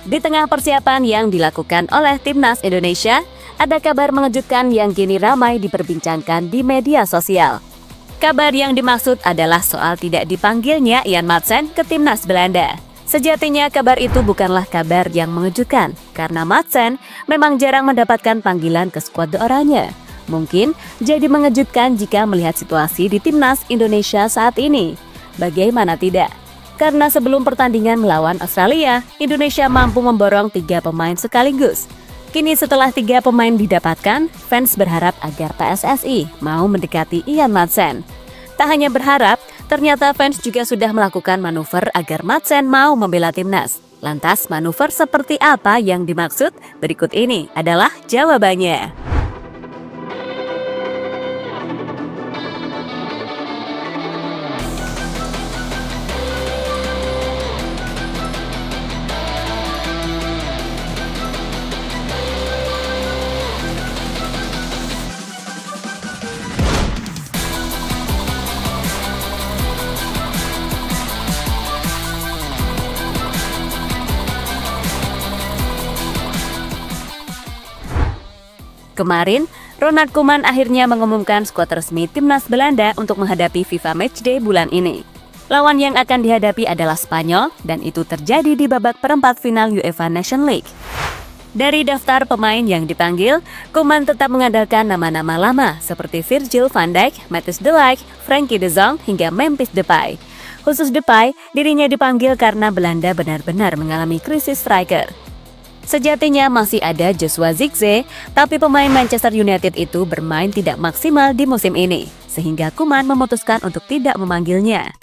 Di tengah persiapan yang dilakukan oleh Timnas Indonesia, ada kabar mengejutkan yang kini ramai diperbincangkan di media sosial. Kabar yang dimaksud adalah soal tidak dipanggilnya Ian Maatsen ke Timnas Belanda. Sejatinya kabar itu bukanlah kabar yang mengejutkan, karena Maatsen memang jarang mendapatkan panggilan ke skuad The Oranje. Mungkin jadi mengejutkan jika melihat situasi di Timnas Indonesia saat ini. Bagaimana tidak? Karena sebelum pertandingan melawan Australia, Indonesia mampu memborong 3 pemain sekaligus. Kini setelah 3 pemain didapatkan, fans berharap agar PSSI mau mendekati Ian Maatsen. Tak hanya berharap, ternyata fans juga sudah melakukan manuver agar Maatsen mau membela timnas. Lantas manuver seperti apa yang dimaksud? Berikut ini adalah jawabannya. Kemarin, Ronald Koeman akhirnya mengumumkan skuad resmi Timnas Belanda untuk menghadapi FIFA Matchday bulan ini. Lawan yang akan dihadapi adalah Spanyol, dan itu terjadi di babak perempat final UEFA Nations League. Dari daftar pemain yang dipanggil, Koeman tetap mengandalkan nama-nama lama seperti Virgil van Dijk, Matthijs de Ligt, Frenkie de Jong, hingga Memphis Depay. Khusus Depay, dirinya dipanggil karena Belanda benar-benar mengalami krisis striker. Sejatinya masih ada Joshua Zirkzee, tapi pemain Manchester United itu bermain tidak maksimal di musim ini, sehingga Koeman memutuskan untuk tidak memanggilnya.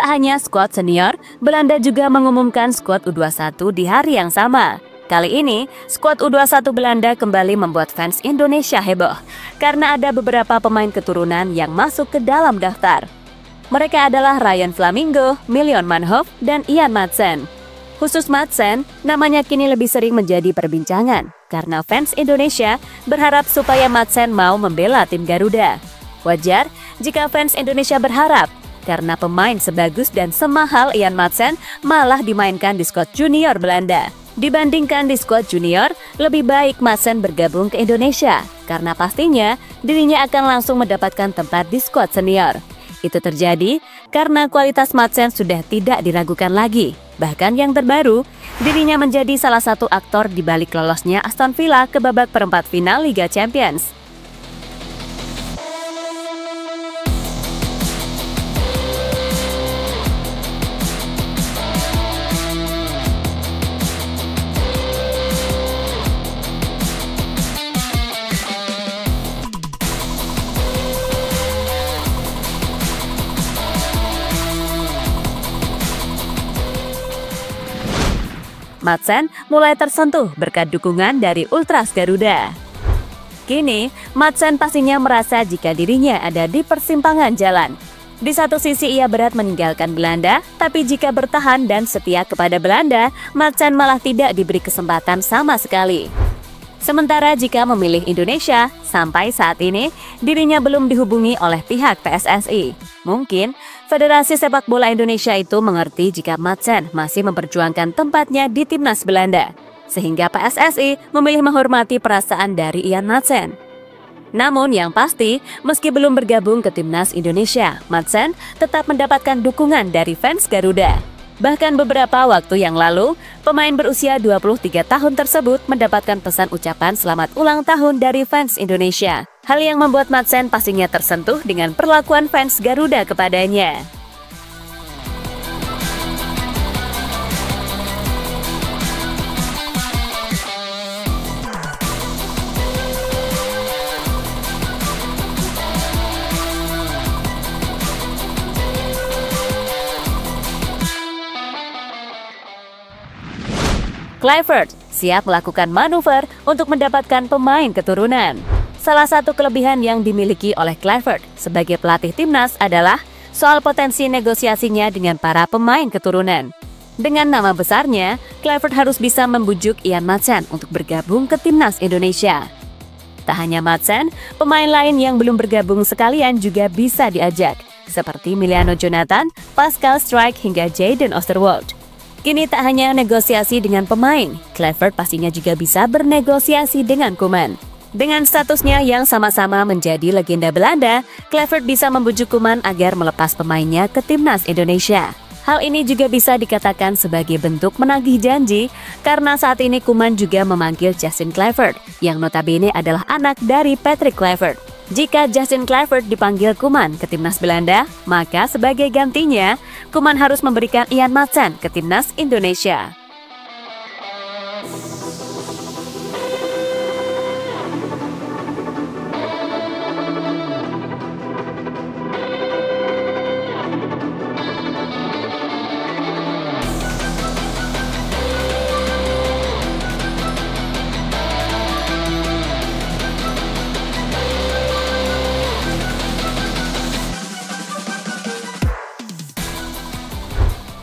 Tak hanya skuad senior, Belanda juga mengumumkan skuad U21 di hari yang sama. Kali ini, skuad U21 Belanda kembali membuat fans Indonesia heboh, karena ada beberapa pemain keturunan yang masuk ke dalam daftar. Mereka adalah Ryan Flamingo, Mylion Maenhoff, dan Ian Maatsen. Khusus Maatsen, namanya kini lebih sering menjadi perbincangan, karena fans Indonesia berharap supaya Maatsen mau membela tim Garuda. Wajar jika fans Indonesia berharap, karena pemain sebagus dan semahal Ian Maatsen malah dimainkan di skuad junior Belanda. Dibandingkan di skuad junior, lebih baik Maatsen bergabung ke Indonesia, karena pastinya dirinya akan langsung mendapatkan tempat di skuad senior. Itu terjadi karena kualitas Maatsen sudah tidak diragukan lagi. Bahkan yang terbaru, dirinya menjadi salah satu aktor di balik lolosnya Aston Villa ke babak perempat final Liga Champions. Maatsen mulai tersentuh berkat dukungan dari Ultras Garuda. Kini, Maatsen pastinya merasa jika dirinya ada di persimpangan jalan. Di satu sisi ia berat meninggalkan Belanda, tapi jika bertahan dan setia kepada Belanda, Maatsen malah tidak diberi kesempatan sama sekali. Sementara jika memilih Indonesia, sampai saat ini dirinya belum dihubungi oleh pihak PSSI. Mungkin Federasi Sepak Bola Indonesia itu mengerti jika Maatsen masih memperjuangkan tempatnya di Timnas Belanda, sehingga PSSI memilih menghormati perasaan dari Ian Maatsen. Namun yang pasti, meski belum bergabung ke Timnas Indonesia, Maatsen tetap mendapatkan dukungan dari fans Garuda. Bahkan beberapa waktu yang lalu, pemain berusia 23 tahun tersebut mendapatkan pesan ucapan selamat ulang tahun dari fans Indonesia. Hal yang membuat Maatsen pastinya tersentuh dengan perlakuan fans Garuda kepadanya. Kluivert siap melakukan manuver untuk mendapatkan pemain keturunan. Salah satu kelebihan yang dimiliki oleh Kluivert sebagai pelatih timnas adalah soal potensi negosiasinya dengan para pemain keturunan. Dengan nama besarnya, Kluivert harus bisa membujuk Ian Maatsen untuk bergabung ke timnas Indonesia. Tak hanya Maatsen, pemain lain yang belum bergabung sekalian juga bisa diajak, seperti Emiliano Jonathan, Pascal Struijk hingga Jayden Oosterwolde. Kini tak hanya negosiasi dengan pemain, Kluivert pastinya juga bisa bernegosiasi dengan Koeman. Dengan statusnya yang sama-sama menjadi legenda Belanda, Kluivert bisa membujuk Koeman agar melepas pemainnya ke timnas Indonesia. Hal ini juga bisa dikatakan sebagai bentuk menagih janji karena saat ini Koeman juga memanggil Justin Kluivert yang notabene adalah anak dari Patrick Kluivert. Jika Justin Kluivert dipanggil Koeman ke timnas Belanda, maka sebagai gantinya, Koeman harus memberikan Ian Maatsen ke timnas Indonesia.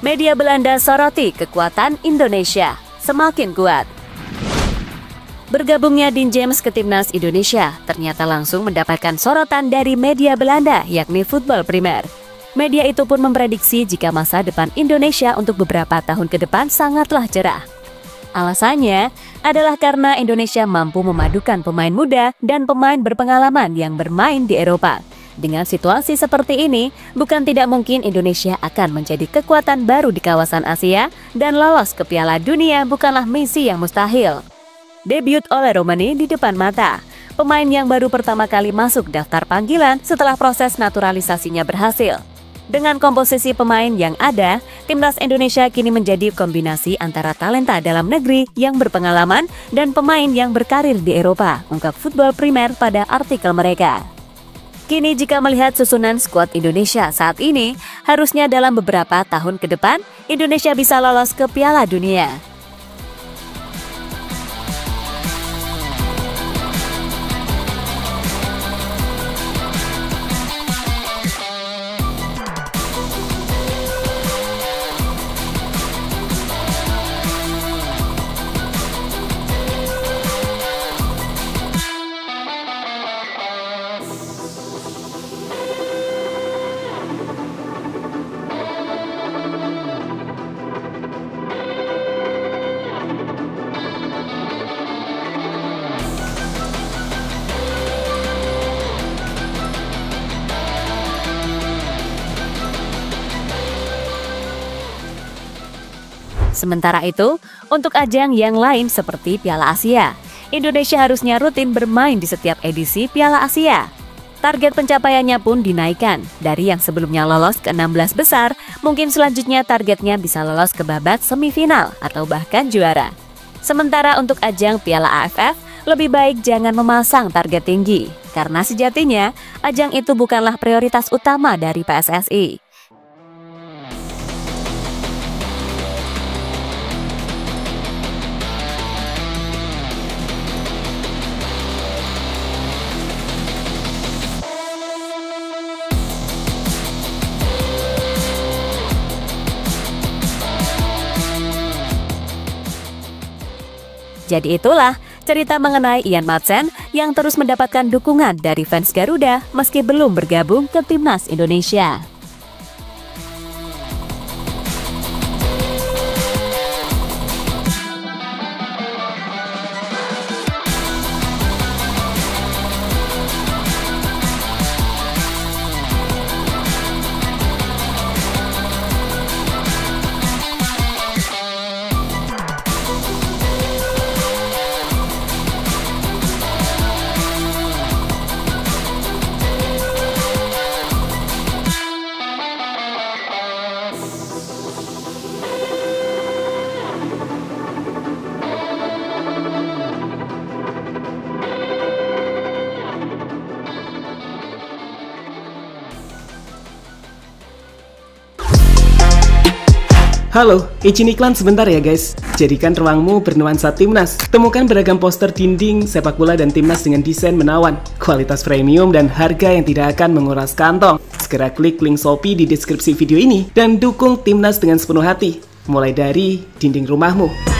Media Belanda soroti kekuatan Indonesia semakin kuat. Bergabungnya Dean James ke timnas Indonesia ternyata langsung mendapatkan sorotan dari media Belanda, yakni Voetbal Primer. Media itu pun memprediksi jika masa depan Indonesia untuk beberapa tahun ke depan sangatlah cerah. Alasannya adalah karena Indonesia mampu memadukan pemain muda dan pemain berpengalaman yang bermain di Eropa. Dengan situasi seperti ini, bukan tidak mungkin Indonesia akan menjadi kekuatan baru di kawasan Asia dan lolos ke Piala Dunia bukanlah misi yang mustahil. Debut oleh Romani di depan mata. Pemain yang baru pertama kali masuk daftar panggilan setelah proses naturalisasinya berhasil. Dengan komposisi pemain yang ada, timnas Indonesia kini menjadi kombinasi antara talenta dalam negeri yang berpengalaman dan pemain yang berkarir di Eropa, ungkap Voetbal Primer pada artikel mereka. Kini jika melihat susunan skuad Indonesia saat ini, harusnya dalam beberapa tahun ke depan, Indonesia bisa lolos ke Piala Dunia. Sementara itu, untuk ajang yang lain seperti Piala Asia, Indonesia harusnya rutin bermain di setiap edisi Piala Asia. Target pencapaiannya pun dinaikkan, dari yang sebelumnya lolos ke 16 besar, mungkin selanjutnya targetnya bisa lolos ke babak semifinal atau bahkan juara. Sementara untuk ajang Piala AFF, lebih baik jangan memasang target tinggi, karena sejatinya ajang itu bukanlah prioritas utama dari PSSI. Jadi itulah cerita mengenai Ian Maatsen yang terus mendapatkan dukungan dari fans Garuda meski belum bergabung ke timnas Indonesia. Halo, izin iklan sebentar ya guys. Jadikan ruangmu bernuansa timnas. Temukan beragam poster dinding, sepak bola dan timnas dengan desain menawan, kualitas premium dan harga yang tidak akan menguras kantong. Segera klik link Shopee di deskripsi video ini dan dukung timnas dengan sepenuh hati. Mulai dari dinding rumahmu.